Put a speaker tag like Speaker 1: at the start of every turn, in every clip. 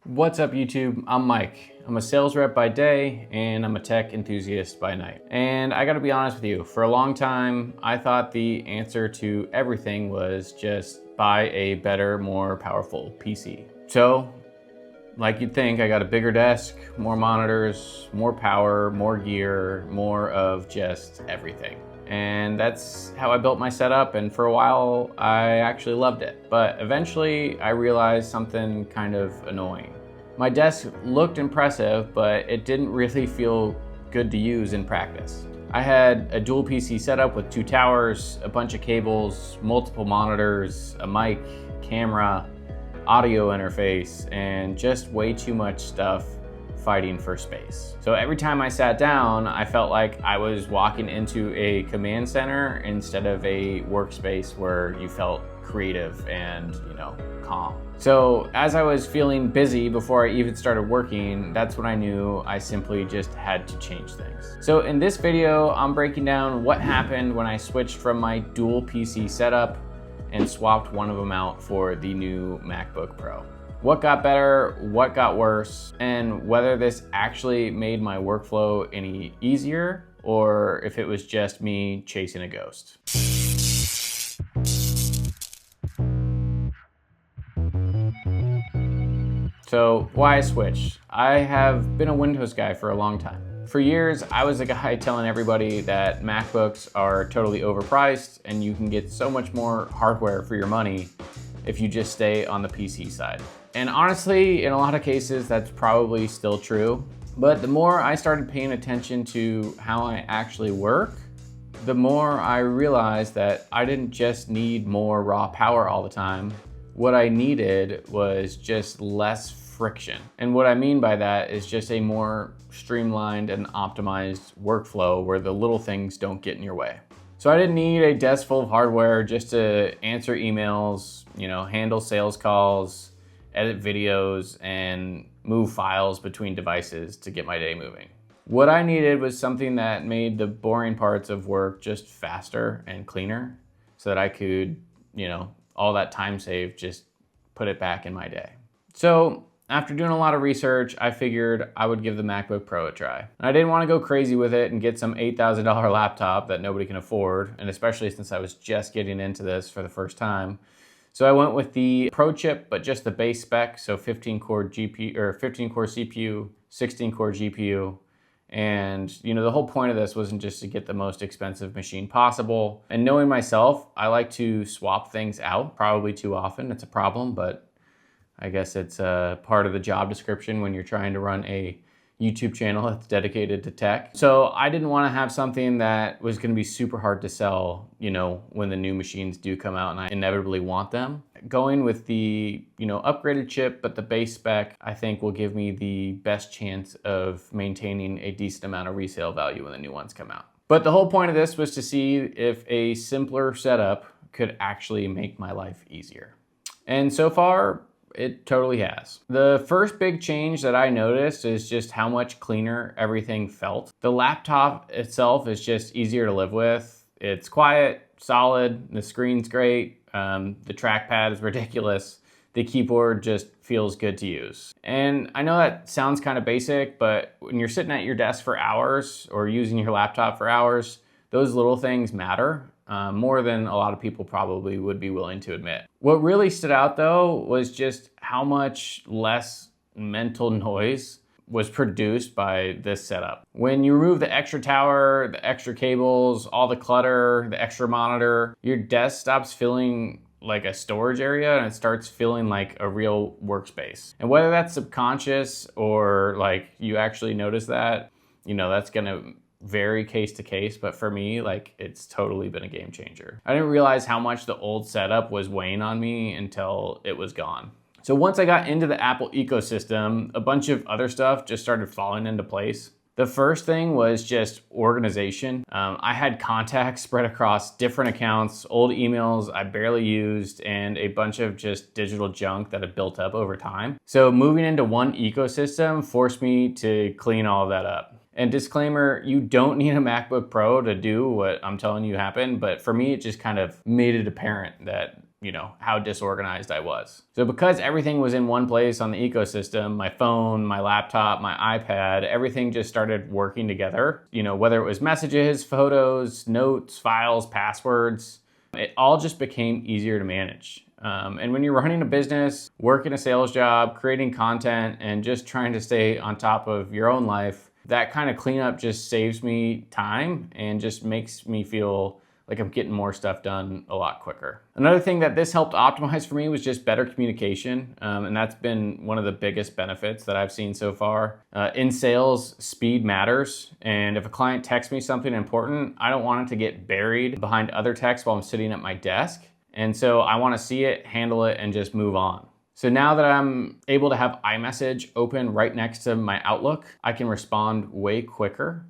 Speaker 1: What's up YouTube? I'm Mike. I'm a sales rep by day and I'm a tech enthusiast by night. And I gotta be honest with you, for a long time, I thought the answer to everything was just buy a better, more powerful PC. So, like you'd think, I got a bigger desk, more monitors, more power, more gear, more of just everything. And that's how I built my setup, and for a while I actually loved it. But eventually I realized something kind of annoying. My desk looked impressive, but it didn't really feel good to use in practice. I had a dual PC setup with 2 towers, a bunch of cables, multiple monitors, a mic, camera, audio interface, and just way too much stuff fighting for space. So every time I sat down, I felt like I was walking into a command center instead of a workspace where you felt creative and, calm. So as I was feeling busy before I even started working, that's when I knew I simply just had to change things. So in this video, I'm breaking down what happened when I switched from my dual PC setup and swapped one of them out for the new MacBook Pro. What got better, what got worse, and whether this actually made my workflow any easier or if it was just me chasing a ghost. So why I switched? I have been a Windows guy for a long time. For years, I was the guy telling everybody that MacBooks are totally overpriced and you can get so much more hardware for your money if you just stay on the PC side. And honestly, in a lot of cases, that's probably still true. But the more I started paying attention to how I actually work, the more I realized that I didn't just need more raw power all the time. What I needed was just less friction. And what I mean by that is just a more streamlined and optimized workflow where the little things don't get in your way. So I didn't need a desk full of hardware just to answer emails, handle sales calls, edit videos, and move files between devices to get my day moving. What I needed was something that made the boring parts of work just faster and cleaner so that I could, all that time saved, just put it back in my day. So after doing a lot of research, I figured I would give the MacBook Pro a try. And I didn't want to go crazy with it and get some $8,000 laptop that nobody can afford, and especially since I was just getting into this for the first time. So I went with the Pro chip, but just the base spec, so 15-core CPU, 16-core GPU. And the whole point of this wasn't just to get the most expensive machine possible. And knowing myself, I like to swap things out, probably too often. It's a problem, but I guess it's a part of the job description when you're trying to run a YouTube channel that's dedicated to tech. So I didn't want to have something that was going to be super hard to sell, when the new machines do come out and I inevitably want them. Going with the, upgraded chip, but the base spec, I think will give me the best chance of maintaining a decent amount of resale value when the new ones come out. But the whole point of this was to see if a simpler setup could actually make my life easier. And so far, it totally has. The first big change that I noticed is just how much cleaner everything felt. The laptop itself is just easier to live with. It's quiet, solid, the screen's great, the trackpad is ridiculous, the keyboard just feels good to use. And I know that sounds kind of basic, but when you're sitting at your desk for hours or using your laptop for hours, those little things matter. More than a lot of people probably would be willing to admit. What really stood out though was just how much less mental noise was produced by this setup. When you remove the extra tower, the extra cables, all the clutter, the extra monitor, your desk stops feeling like a storage area and it starts feeling like a real workspace. And whether that's subconscious or like you actually notice that, that's gonna vary case to case, but for me, it's totally been a game changer. I didn't realize how much the old setup was weighing on me until it was gone. So once I got into the Apple ecosystem, a bunch of other stuff just started falling into place. The first thing was just organization. I had contacts spread across different accounts, old emails I barely used, and a bunch of just digital junk that had built up over time. So moving into one ecosystem forced me to clean all of that up. And disclaimer, you don't need a MacBook Pro to do what I'm telling you happened, but for me, it just kind of made it apparent that how disorganized I was. So because everything was in one place on the ecosystem, my phone, my laptop, my iPad, everything just started working together. Whether it was messages, photos, notes, files, passwords, it all just became easier to manage. And when you're running a business, working a sales job, creating content, and just trying to stay on top of your own life, that kind of cleanup just saves me time and just makes me feel like I'm getting more stuff done a lot quicker. Another thing that this helped optimize for me was just better communication. And that's been one of the biggest benefits that I've seen so far. In sales, speed matters. And if a client texts me something important, I don't want it to get buried behind other texts while I'm sitting at my desk. And so I want to see it, handle it, and just move on. So now that I'm able to have iMessage open right next to my Outlook, I can respond way quicker.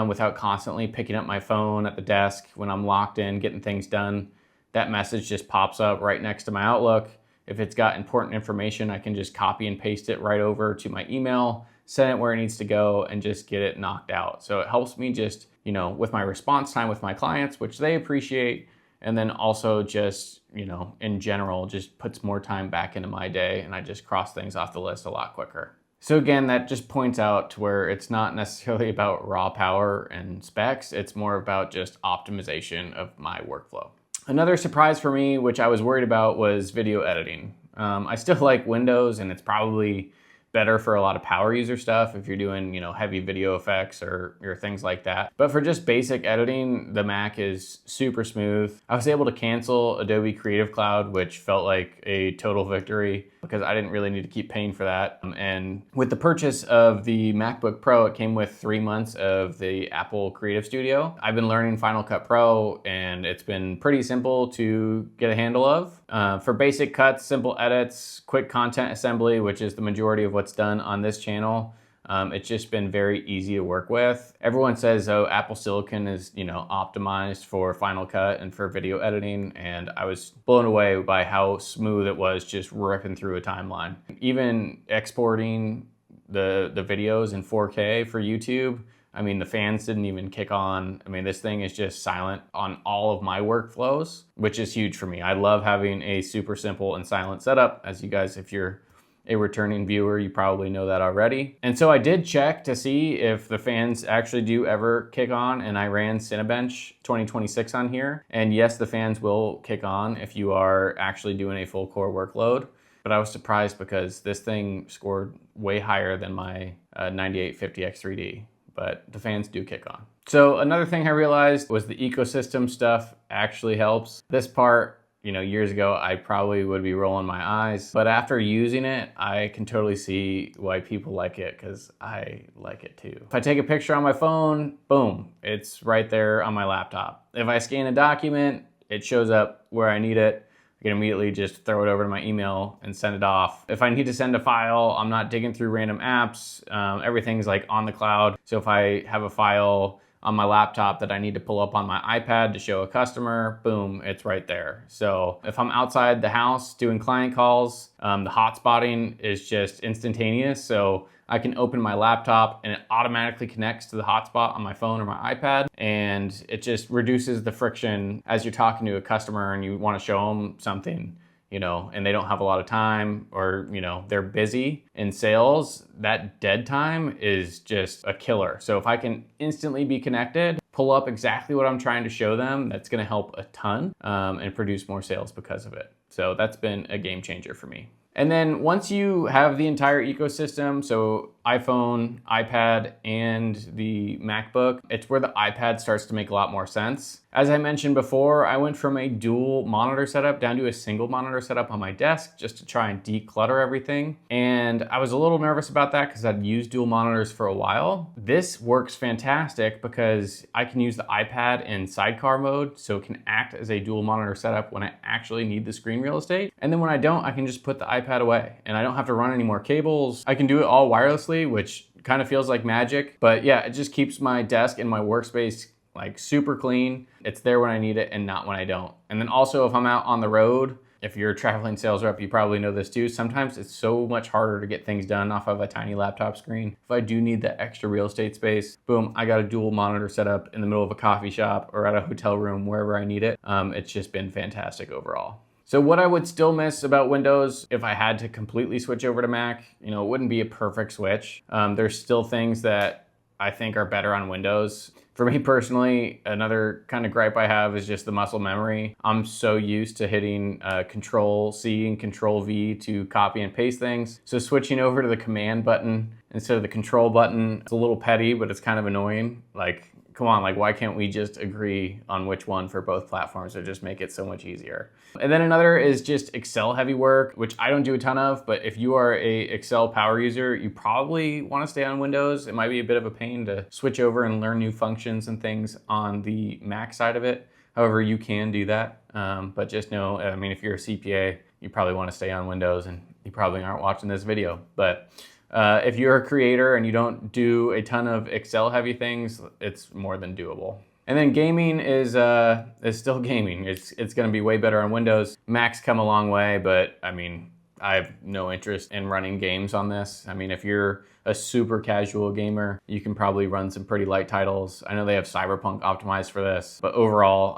Speaker 1: Without constantly picking up my phone at the desk when I'm locked in, getting things done. That message just pops up right next to my Outlook. If it's got important information, I can just copy and paste it right over to my email, send it where it needs to go, and just get it knocked out. So it helps me just, with my response time with my clients, which they appreciate, and then also just, in general, just puts more time back into my day, and I just cross things off the list a lot quicker. So again, that just points out to where it's not necessarily about raw power and specs, it's more about just optimization of my workflow. Another surprise for me, which I was worried about, was video editing. I still like Windows, and it's probably better for a lot of power user stuff if you're doing, heavy video effects or things like that. But for just basic editing, the Mac is super smooth. I was able to cancel Adobe Creative Cloud, which felt like a total victory because I didn't really need to keep paying for that. And with the purchase of the MacBook Pro, it came with 3 months of the Apple Creative Studio. I've been learning Final Cut Pro, and it's been pretty simple to get a handle of. For basic cuts, simple edits, quick content assembly, which is the majority of what's done on this channel, it's just been very easy to work with. Everyone says, oh, Apple Silicon is, optimized for Final Cut and for video editing, and I was blown away by how smooth it was just ripping through a timeline. Even exporting the videos in 4K for YouTube, the fans didn't even kick on. This thing is just silent on all of my workflows, which is huge for me. I love having a super simple and silent setup. As you guys, if you're a returning viewer, you probably know that already. And so I did check to see if the fans actually do ever kick on, and I ran Cinebench 2026 on here. And yes, the fans will kick on if you are actually doing a full core workload. But I was surprised because this thing scored way higher than my 9850X3D. But the fans do kick on. So another thing I realized was the ecosystem stuff actually helps. This part, years ago, I probably would be rolling my eyes, but after using it, I can totally see why people like it, because I like it too. If I take a picture on my phone, boom, it's right there on my laptop. If I scan a document, it shows up where I need it. I can immediately just throw it over to my email and send it off. If I need to send a file, I'm not digging through random apps. Everything's like on the cloud. So if I have a file on my laptop that I need to pull up on my iPad to show a customer, boom, it's right there. So if I'm outside the house doing client calls, the hotspotting is just instantaneous. So I can open my laptop and it automatically connects to the hotspot on my phone or my iPad. And it just reduces the friction as you're talking to a customer and you want to show them something, and they don't have a lot of time, or, they're busy in sales. That dead time is just a killer. So if I can instantly be connected, pull up exactly what I'm trying to show them, that's going to help a ton and produce more sales because of it. So that's been a game changer for me. And then once you have the entire ecosystem, so iPhone, iPad, and the MacBook, it's where the iPad starts to make a lot more sense. As I mentioned before, I went from a dual monitor setup down to a single monitor setup on my desk just to try and declutter everything. And I was a little nervous about that because I'd used dual monitors for a while. This works fantastic because I can use the iPad in sidecar mode, so it can act as a dual monitor setup when I actually need the screen real estate. And then when I don't, I can just put the iPad away and I don't have to run any more cables. I can do it all wirelessly, which kind of feels like magic. But yeah, it just keeps my desk and my workspace like super clean. It's there when I need it and not when I don't. And then also if I'm out on the road, if you're a traveling sales rep, you probably know this too. Sometimes it's so much harder to get things done off of a tiny laptop screen. If I do need the extra real estate space, boom, I got a dual monitor set up in the middle of a coffee shop or at a hotel room, wherever I need it. It's just been fantastic overall. So what I would still miss about Windows if I had to completely switch over to Mac, it wouldn't be a perfect switch. There's still things that I think are better on Windows. For me personally, another kind of gripe I have is just the muscle memory. I'm so used to hitting Control-C and Control-V to copy and paste things. So switching over to the Command button instead of the Control button, it's a little petty, but it's kind of annoying. Like, come on, like why can't we just agree on which one for both platforms or just make it so much easier? And then another is just Excel heavy work, which I don't do a ton of, but if you are a Excel power user, you probably want to stay on Windows. It might be a bit of a pain to switch over and learn new functions and things on the Mac side of it. However, you can do that, but just know, if you're a CPA, you probably want to stay on Windows and you probably aren't watching this video. But if you're a creator and you don't do a ton of Excel heavy things, it's more than doable. And then gaming is still gaming. It's going to be way better on Windows. Mac's come a long way, but I have no interest in running games on this. If you're a super casual gamer, you can probably run some pretty light titles. I know they have Cyberpunk optimized for this, but overall,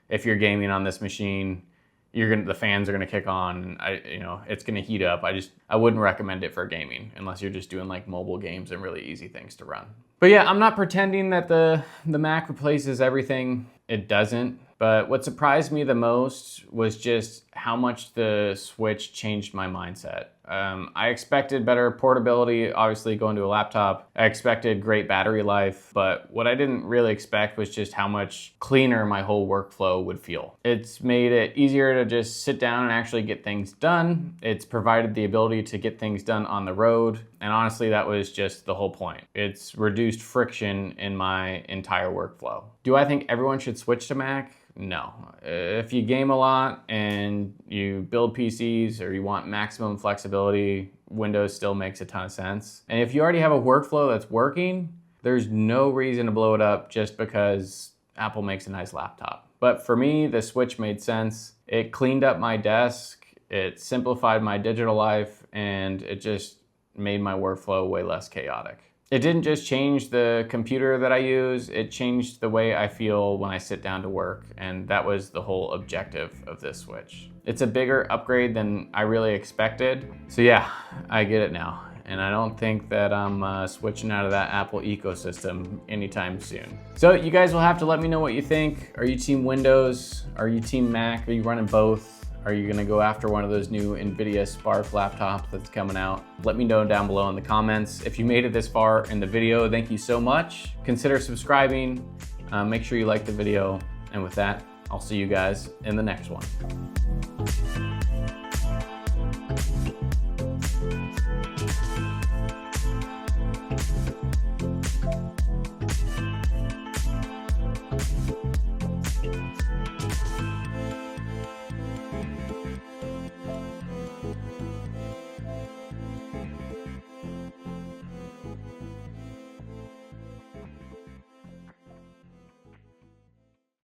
Speaker 1: if you're gaming on this machine, the fans are gonna kick on, and it's gonna heat up. I wouldn't recommend it for gaming unless you're just doing like mobile games and really easy things to run. But yeah, I'm not pretending that the Mac replaces everything. It doesn't. But what surprised me the most was just how much the Switch changed my mindset. I expected better portability, obviously going to a laptop. I expected great battery life, but what I didn't really expect was just how much cleaner my whole workflow would feel. It's made it easier to just sit down and actually get things done. It's provided the ability to get things done on the road. And honestly, that was just the whole point. It's reduced friction in my entire workflow. Do I think everyone should switch to Mac? No. If you game a lot and you build PCs or you want maximum flexibility, Windows still makes a ton of sense. And if you already have a workflow that's working, there's no reason to blow it up just because Apple makes a nice laptop. But for me, the Switch made sense. It cleaned up my desk, it simplified my digital life, and it just made my workflow way less chaotic. It didn't just change the computer that I use, it changed the way I feel when I sit down to work, and that was the whole objective of this Switch. It's a bigger upgrade than I really expected, so yeah, I get it now. And I don't think that I'm switching out of that Apple ecosystem anytime soon. So you guys will have to let me know what you think. Are you team Windows? Are you team Mac? Are you running both? Are you gonna go after one of those new NVIDIA Spark laptops that's coming out? Let me know down below in the comments. If you made it this far in the video, thank you so much. Consider subscribing, make sure you like the video. And with that, I'll see you guys in the next one.